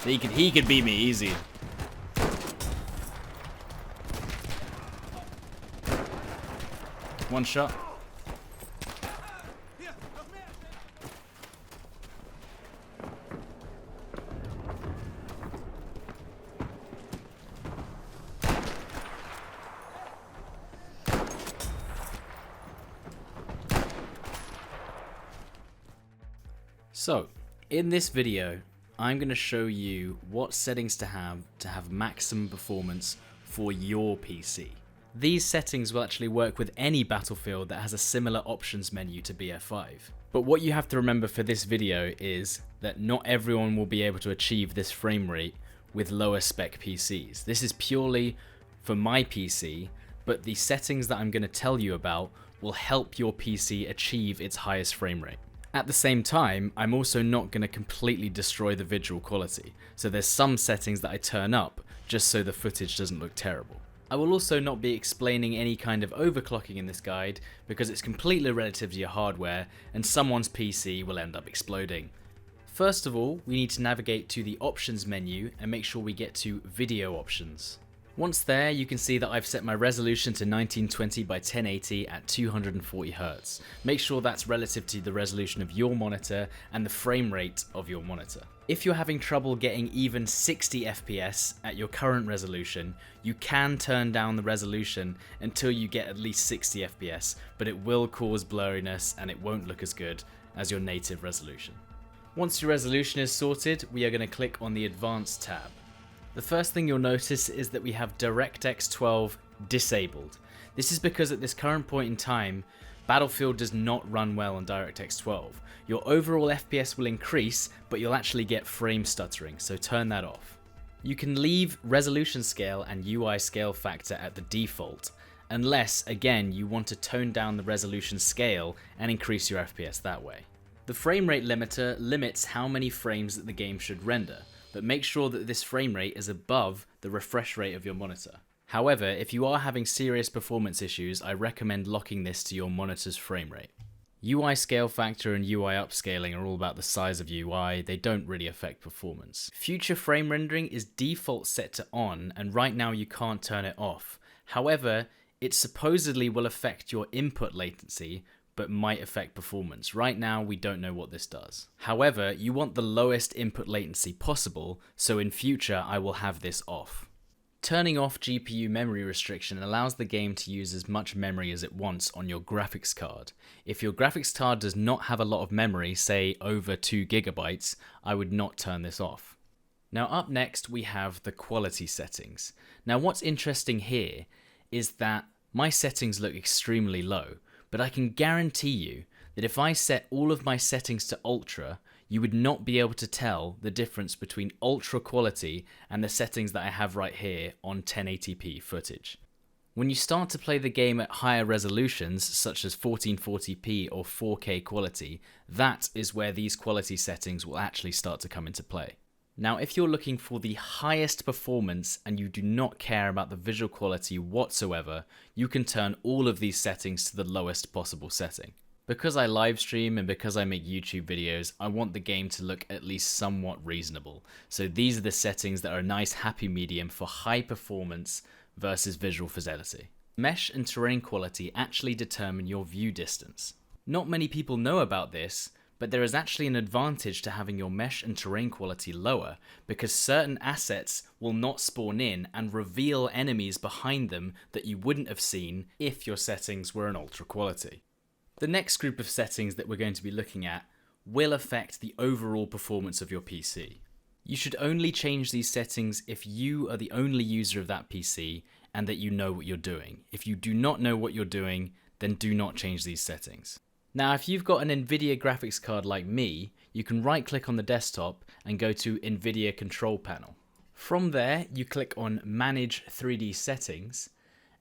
He could beat me easy. One shot. So, in this video, I'm going to show you what settings to have maximum performance for your PC. These settings will actually work with any Battlefield that has a similar options menu to BF5. But what you have to remember for this video is that not everyone will be able to achieve this frame rate with lower spec PCs. This is purely for my PC, but the settings that I'm going to tell you about will help your PC achieve its highest frame rate. At the same time, I'm also not going to completely destroy the visual quality, so there's some settings that I turn up just so the footage doesn't look terrible. I will also not be explaining any kind of overclocking in this guide because it's completely relative to your hardware and someone's PC will end up exploding. First of all, we need to navigate to the options menu and make sure we get to video options. Once there, you can see that I've set my resolution to 1920 by 1080 at 240 Hz. Make sure that's relative to the resolution of your monitor and the frame rate of your monitor. If you're having trouble getting even 60 FPS at your current resolution, you can turn down the resolution until you get at least 60 FPS, but it will cause blurriness and it won't look as good as your native resolution. Once your resolution is sorted, we are going to click on the Advanced tab. The first thing you'll notice is that we have DirectX 12 disabled. This is because at this current point in time, Battlefield does not run well on DirectX 12. Your overall FPS will increase, but you'll actually get frame stuttering, so turn that off. You can leave resolution scale and UI scale factor at the default, unless, again, you want to tone down the resolution scale and increase your FPS that way. The frame rate limiter limits how many frames that the game should render, but make sure that this frame rate is above the refresh rate of your monitor. However, if you are having serious performance issues, I recommend locking this to your monitor's frame rate. UI scale factor and UI upscaling are all about the size of UI, they don't really affect performance. Future frame rendering is default set to on, and right now you can't turn it off. However, it supposedly will affect your input latency, but might affect performance. Right now, we don't know what this does. However, you want the lowest input latency possible, so in future, I will have this off. Turning off GPU memory restriction allows the game to use as much memory as it wants on your graphics card. If your graphics card does not have a lot of memory, say over 2 GB, I would not turn this off. Now up next, we have the quality settings. Now what's interesting here is that my settings look extremely low, but I can guarantee you that if I set all of my settings to ultra, you would not be able to tell the difference between ultra quality and the settings that I have right here on 1080p footage. When you start to play the game at higher resolutions, such as 1440p or 4K quality, that is where these quality settings will actually start to come into play. Now, if you're looking for the highest performance and you do not care about the visual quality whatsoever, you can turn all of these settings to the lowest possible setting. Because I live stream and because I make YouTube videos, I want the game to look at least somewhat reasonable. So these are the settings that are a nice happy medium for high performance versus visual fidelity. Mesh and terrain quality actually determine your view distance. Not many people know about this, but there is actually an advantage to having your mesh and terrain quality lower because certain assets will not spawn in and reveal enemies behind them that you wouldn't have seen if your settings were an ultra quality. The next group of settings that we're going to be looking at will affect the overall performance of your PC. You should only change these settings if you are the only user of that PC and that you know what you're doing. If you do not know what you're doing, then do not change these settings. Now, if you've got an Nvidia graphics card like me, you can right-click on the desktop and go to Nvidia Control Panel. From there, you click on Manage 3D Settings,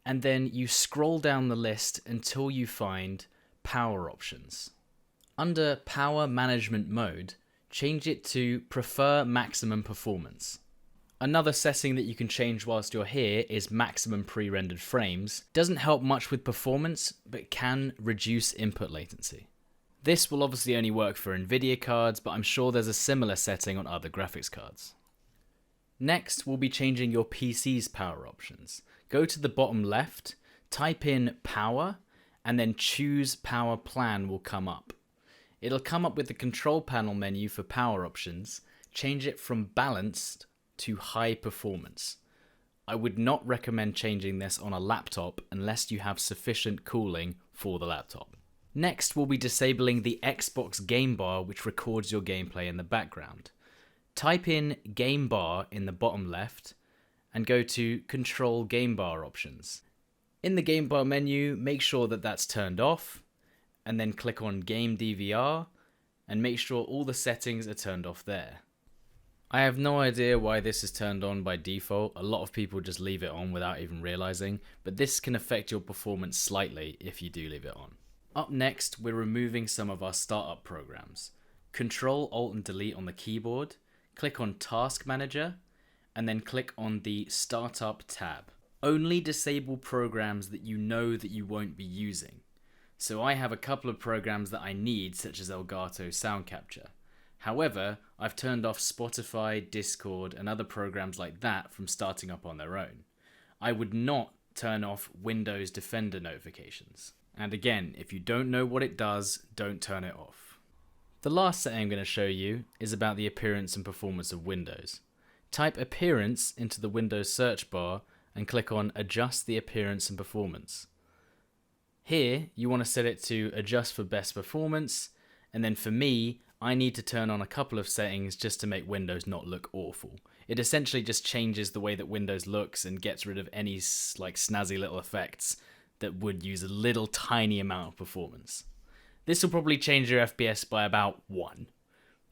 and then you scroll down the list until you find Power Options. Under Power Management Mode, change it to Prefer Maximum Performance. Another setting that you can change whilst you're here is maximum pre-rendered frames. Doesn't help much with performance, but can reduce input latency. This will obviously only work for Nvidia cards, but I'm sure there's a similar setting on other graphics cards. Next, we'll be changing your PC's power options. Go to the bottom left, type in power, and then choose power plan will come up. It'll come up with the control panel menu for power options. Change it from balanced to high performance. I would not recommend changing this on a laptop unless you have sufficient cooling for the laptop. Next, we'll be disabling the Xbox game bar, which records your gameplay in the background. Type in game bar in the bottom left and go to control game bar options. In the game bar menu, make sure that that's turned off, and then click on game DVR and make sure all the settings are turned off there. I have no idea why this is turned on by default. A lot of people just leave it on without even realizing, but this can affect your performance slightly if you do leave it on. Up next, we're removing some of our startup programs. Control Alt and Delete on the keyboard, click on Task Manager, and then click on the Startup tab. Only disable programs that you know that you won't be using. So I have a couple of programs that I need, such as Elgato Sound Capture. However, I've turned off Spotify, Discord, and other programs like that from starting up on their own. I would not turn off Windows Defender notifications. And again, if you don't know what it does, don't turn it off. The last setting I'm going to show you is about the appearance and performance of Windows. Type Appearance into the Windows search bar and click on Adjust the Appearance and Performance. Here, you want to set it to Adjust for Best Performance, and then for me, I need to turn on a couple of settings just to make Windows not look awful. It essentially just changes the way that Windows looks and gets rid of any snazzy little effects that would use a little tiny amount of performance. This will probably change your FPS by about 1,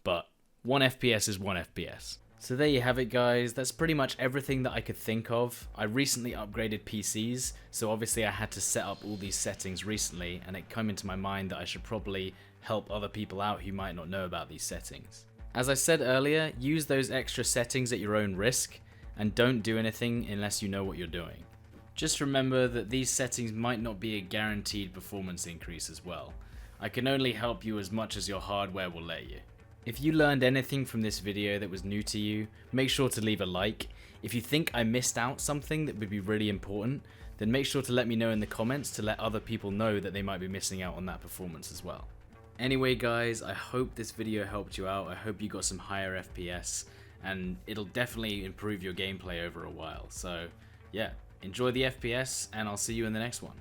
but 1 FPS is 1 FPS. So there you have it, guys. That's pretty much everything that I could think of. I recently upgraded PCs, so obviously I had to set up all these settings recently, and it came into my mind that I should probably help other people out who might not know about these settings. As I said earlier, use those extra settings at your own risk, and don't do anything unless you know what you're doing. Just remember that these settings might not be a guaranteed performance increase as well. I can only help you as much as your hardware will let you. If you learned anything from this video that was new to you, make sure to leave a like. If you think I missed out something that would be really important, then make sure to let me know in the comments to let other people know that they might be missing out on that performance as well. Anyway guys, I hope this video helped you out. I hope you got some higher FPS, and it'll definitely improve your gameplay over a while. So yeah, enjoy the FPS, and I'll see you in the next one.